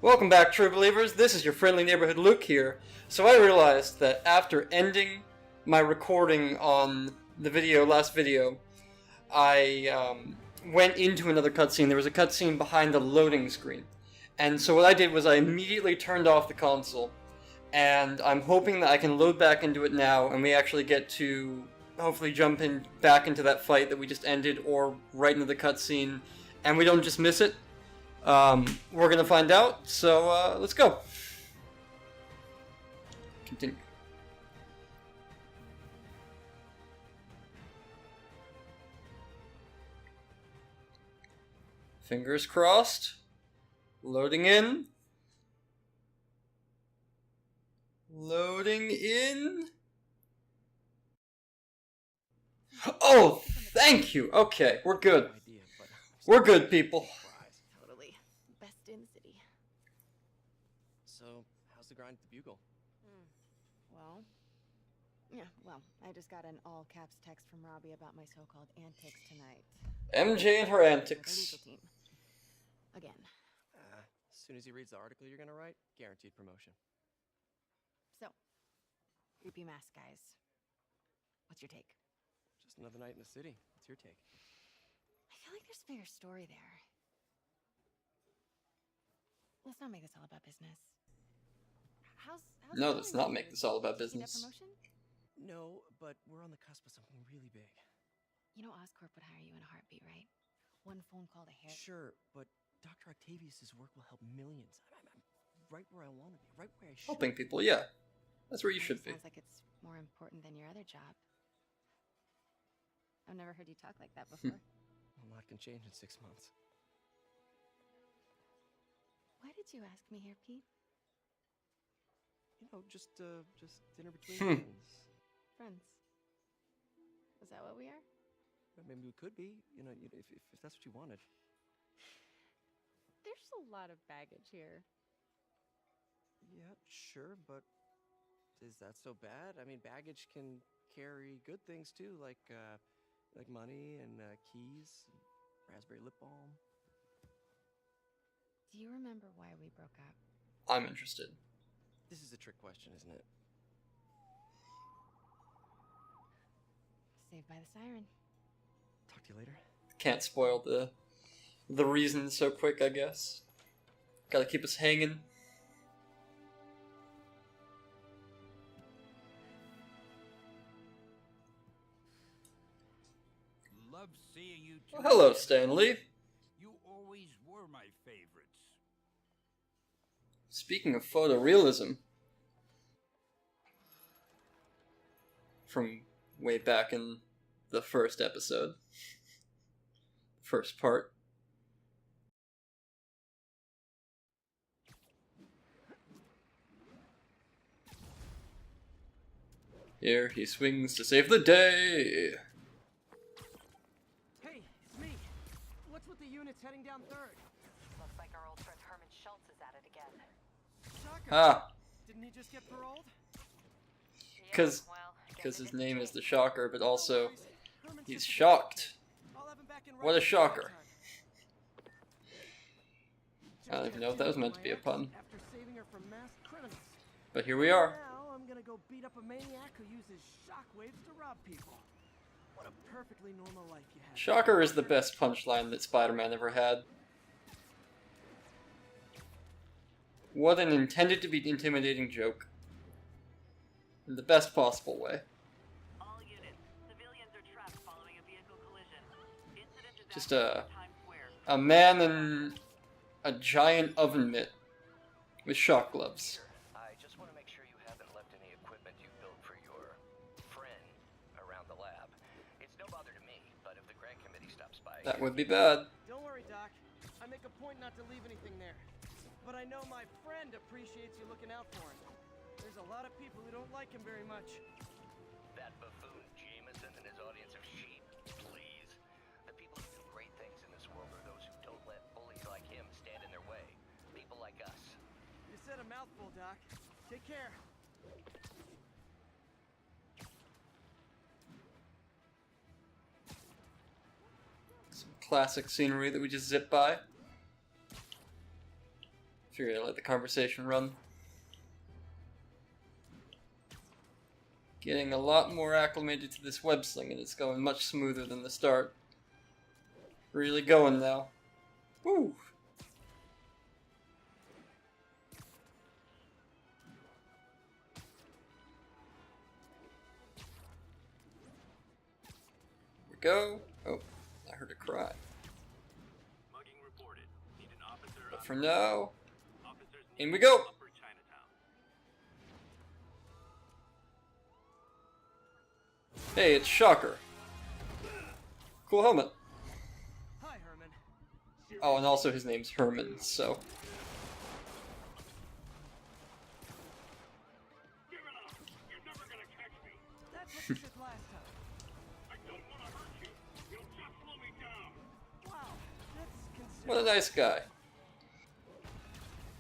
Welcome back, true believers. This is your friendly neighborhood Luke here. So I realized that after ending my recording on the last video, I went into another cutscene. There was a cutscene behind the loading screen. And so what I did was I immediately turned off the console. And I'm hoping that I can load back into it now and we actually get to hopefully jump back into that fight that we just ended, or right into the cutscene, and we don't just miss it. We're gonna find out, so let's go. Continue. Fingers crossed. Loading in. Loading in. Oh, thank you. Okay, we're good. We're good, people. Totally. Best in city. So, how's the grind at the Bugle? Well, I just got an all-caps text from Robbie about my so-called antics tonight. MJ and her The antics. legal team. Again. As soon as he reads the article you're gonna write, guaranteed promotion. So, creepy mask guys. What's your take? Just another night in the city. What's your take? I feel like there's a bigger story there. Let's not make this all about business. How's No, let's not make this all about Did you see that business. promotion? No, but we're on the cusp of something really big. You know Oscorp would hire you in a heartbeat, right? One phone call to hair. Sure, but Dr. Octavius' work will help millions. I'm right where I want to be, right where I should. Helping people, yeah. That's where you should be. Sounds like it's more important than your other job. I've never heard you talk like that before. A lot can change in 6 months. Why did you ask me here, Pete? You know, just dinner between Hmm. friends. Friends. Is that what we are? Maybe we could be. You know, if that's what you wanted. There's a lot of baggage here. Yeah, sure, but is that so bad? I mean, baggage can carry good things too, like money and keys, and raspberry lip balm. Do you remember why we broke up? I'm interested. This is a trick question, isn't it? Saved by the siren. Talk to you later. Can't spoil the reason so quick, I guess. Gotta keep us hanging. Love seeing you two. Well, hello, Stanley. You always were my favorites. Speaking of photorealism, from way back in the first episode, first part. Here he swings to save the day. Hey, it's me. What's with the units heading down third? Looks like our old friend Herman Schultz is at it again. Shocker. Ah, Didn't he just get paroled? because his name is the Shocker, but also he's shocked. I'll have him back in What a right shocker. time. I don't even know if that was meant to be a pun, After saving her from masked criminals. but here we are. Now I'm gonna go beat up a maniac who uses shockwaves to rob people. What a perfectly normal life you have. Shocker is the best punchline that Spider-Man ever had. What an intended to be intimidating joke. In the best possible way. All units, civilians are trapped following a vehicle collision. Incident is Just active in Times Square. a man in a giant oven mitt with shock gloves. I just want to make sure you haven't left any equipment you built for your friend around the lab. It's no bother to me, but if the grant committee stops by... That would be bad. Don't worry, Doc. I make a point not to leave anything there. But I know my friend appreciates you looking out for him. There's a lot of people who don't like him very much. That buffoon Jameson and his audience of sheep, please. The people who do great things in this world are those who don't let bullies like him stand in their way. People like us. You said a mouthful, Doc. Take care. Some classic scenery that we just zip by. Figured I'd let the conversation run. Getting a lot more acclimated to this web sling, and it's going much smoother than the start. Really going now. Woo! Here we go. Oh, I heard a cry. Mugging reported. Need an officer But on for now, officers in we go! Upper Chinatown. Hey, it's Shocker. Cool helmet. Hi, Herman. Oh, and also his name's Herman, so... Give it up! You're never gonna catch me! That's what you said last time. I don't wanna hurt you! You'll just slow me down! Wow, that's What a considerate. nice guy.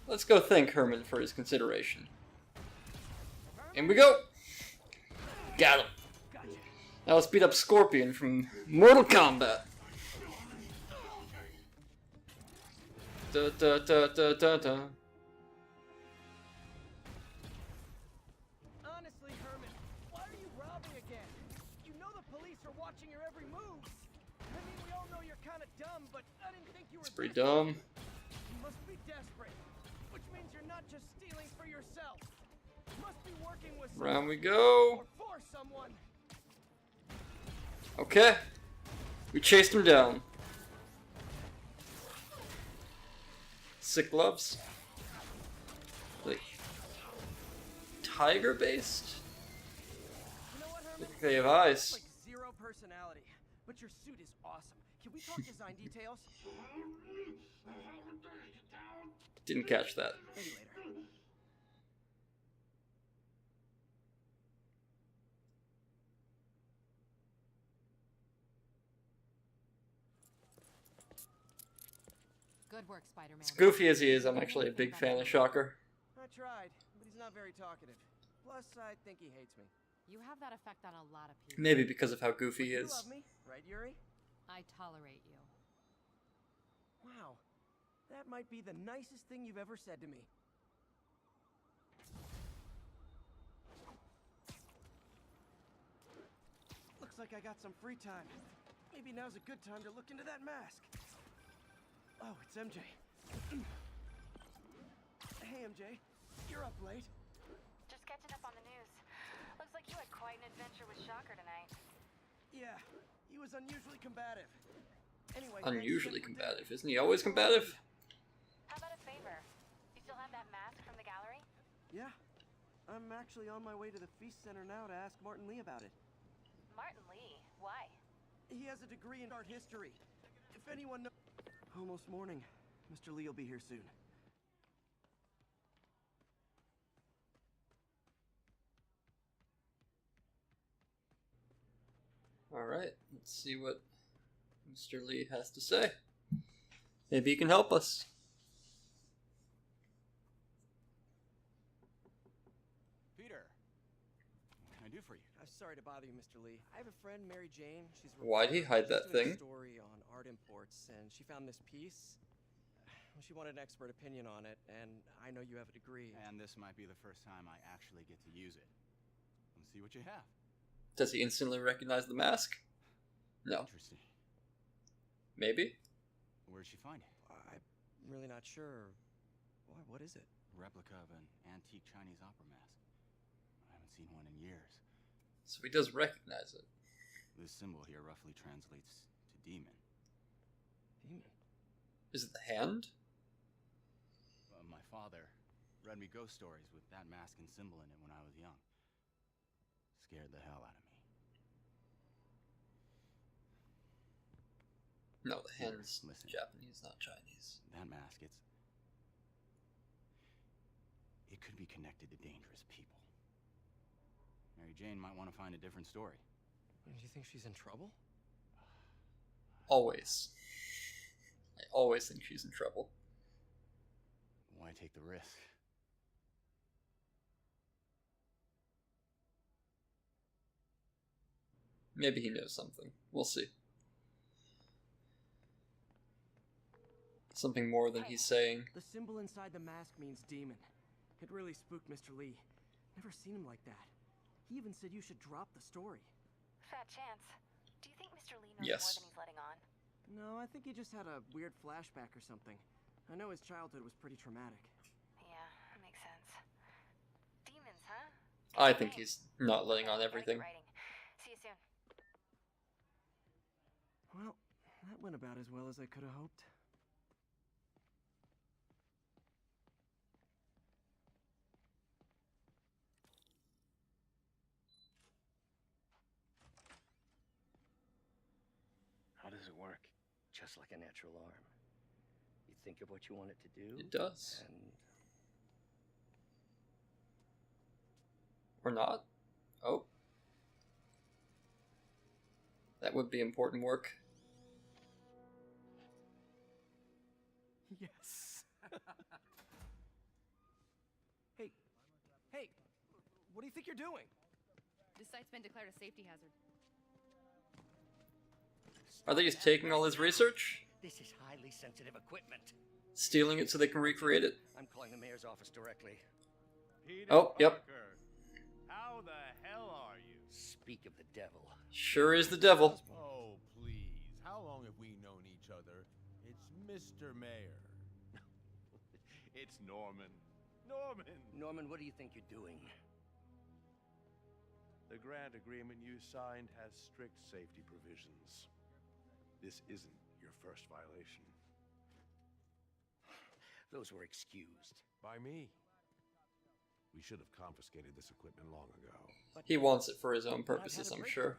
Let's go thank Herman for his consideration. In we go! Got him. Gotcha. Now let's beat up Scorpion from Mortal Kombat. Da da da da da da. Honestly, Herman, why are you robbing again? You know the police are watching your every move. I mean, we all know you're kind of dumb, but I didn't think you were. It's pretty this dumb. You must be desperate, which means you're not just stealing for yourself. You must be working with Round we someone go. or for someone. Okay. We chased him down. Sick gloves. Like tiger based? You know what, Herman? Look like they have eyes. Like zero personality, but your suit is awesome. Can we talk design details? Didn't catch that. Maybe later. Good work, Spider-Man. As goofy as he is, I'm actually a big fan of Shocker. I tried, but he's not very talkative. Plus, I think he hates me. You have that effect on a lot of people. Maybe because of how goofy he You is. love me, right, Yuri? I tolerate you. Wow, that might be the nicest thing you've ever said to me. Looks like I got some free time. Maybe now's a good time to look into that mask. Oh, it's MJ. Hey, MJ. You're up late. Just catching up on the news. Looks like you had quite an adventure with Shocker tonight. Yeah, he was unusually combative. Anyway, thanks Unusually again for combative. Isn't he always combative? How about a favor? You still have that mask from the gallery? Yeah, I'm actually on my way to the Feast Center now to ask Martin Lee about it. Martin Lee. Why? He has a degree in art history. If anyone knows... Almost morning. Mr. Lee will be here soon. Alright, let's see what Mr. Lee has to say. Maybe he can help us. Peter, what can I do for you? I'm sorry to bother you, Mr. Lee. I have a friend, Mary Jane. She's Why'd he hide that She's doing a thing? story on art imports, and she found this piece. Well, she wanted an expert opinion on it, and I know you have a degree. And this might be the first time I actually get to use it. Let's see what you have. Does he instantly recognize the mask? No. Interesting. Maybe? Where'd she find it? I'm really not sure. Why? What is it? A replica of an antique Chinese opera mask. I haven't seen one in years. So he does recognize it. This symbol here roughly translates to demon. Demon. Is it the hand? My father read me ghost stories with that mask and symbol in it when I was young. Scared the hell out of me. No, the Here, hand's listen. Japanese, not Chinese. That mask, it could be connected to dangerous people. Mary Jane might want to find a different story. Do you think she's in trouble? Always. I always think she's in trouble. Why take the risk? Maybe he knows something. We'll see. something more than he's saying. The symbol inside the mask means demon. It really spooked Mr. Lee. Never seen him like that. He even said you should drop the story. Fat chance. Do you think Mr. Lee knows Yes. more than he's letting on? No, I think he just had a weird flashback or something. I know his childhood was pretty traumatic. Yeah, that makes sense. Demons, huh? I think he's not letting on everything. See you soon. Well, that went about as well as I could have hoped. How does it work? Just like a natural arm. You think of what you want it to do. It does. And Or not. Oh. That would be important work. Yes. Hey, what do you think you're doing? This site's been declared a safety hazard. Are they just taking all his research? this is highly sensitive equipment. Stealing it so they can recreate it? I'm calling the mayor's office directly. Peter Oh, yep. Parker, how the hell are you? Speak of the devil. Sure is the devil. Oh, please. How long have we known each other? It's Mr. Mayor. It's Norman. Norman, what do you think you're doing? The grant agreement you signed has strict safety provisions. This isn't your first violation. Those were excused. By me. We should have confiscated this equipment long ago. He wants it for his own purposes, I'm sure.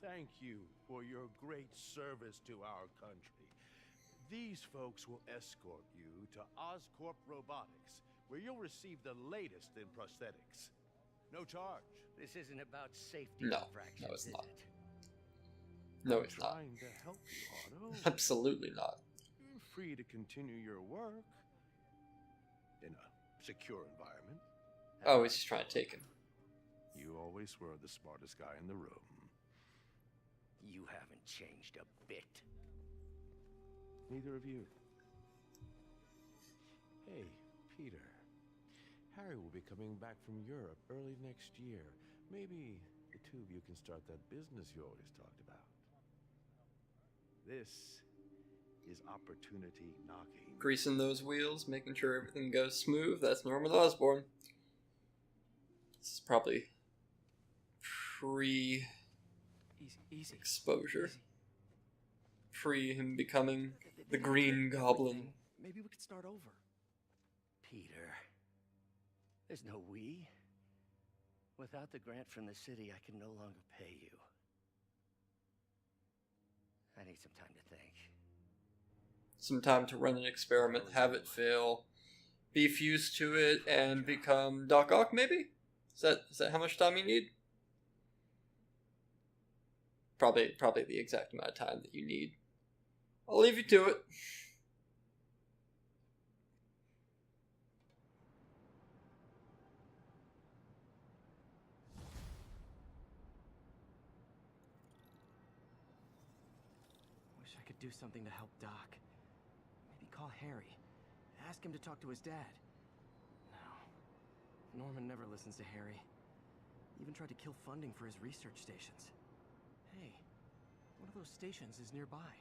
Thank you for your great service to our country. These folks will escort you to Oscorp Robotics, where you'll receive the latest in prosthetics. No charge. This isn't about safety No, infractions, no, it's is not. it? No, it's not. Trying to help you, Otto. Absolutely not. You're free to continue your work in a secure environment. Oh, he's just trying to take him. You always were the smartest guy in the room. You haven't changed a bit. Neither of you. Hey, Peter. Harry will be coming back from Europe early next year. Maybe the two of you can start that business you always talked about. This is opportunity knocking. Greasing those wheels, making sure everything goes smooth. That's Norman Osbourne. This is probably pre-exposure. Easy. Pre him becoming the Green Goblin. Maybe we could start over. Peter, there's no we. Without the grant from the city, I can no longer pay you. I need some time to think. Some time to run an experiment, have it fail, be fused to it, and become Doc Ock, maybe? Is that how much time you need? Probably the exact amount of time that you need. I'll leave you to it. Wish I could do something to help Doc. Maybe call Harry. Ask him to talk to his dad. No. Norman never listens to Harry. He even tried to kill funding for his research stations. Hey, one of those stations is nearby.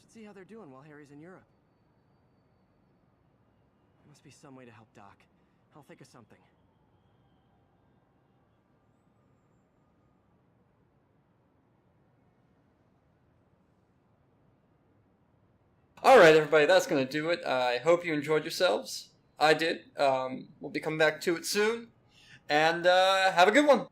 Should see how they're doing while Harry's in Europe. There must be some way to help Doc. I'll think of something. Alright, everybody, that's going to do it. I hope you enjoyed yourselves. I did. We'll be coming back to it soon. And have a good one.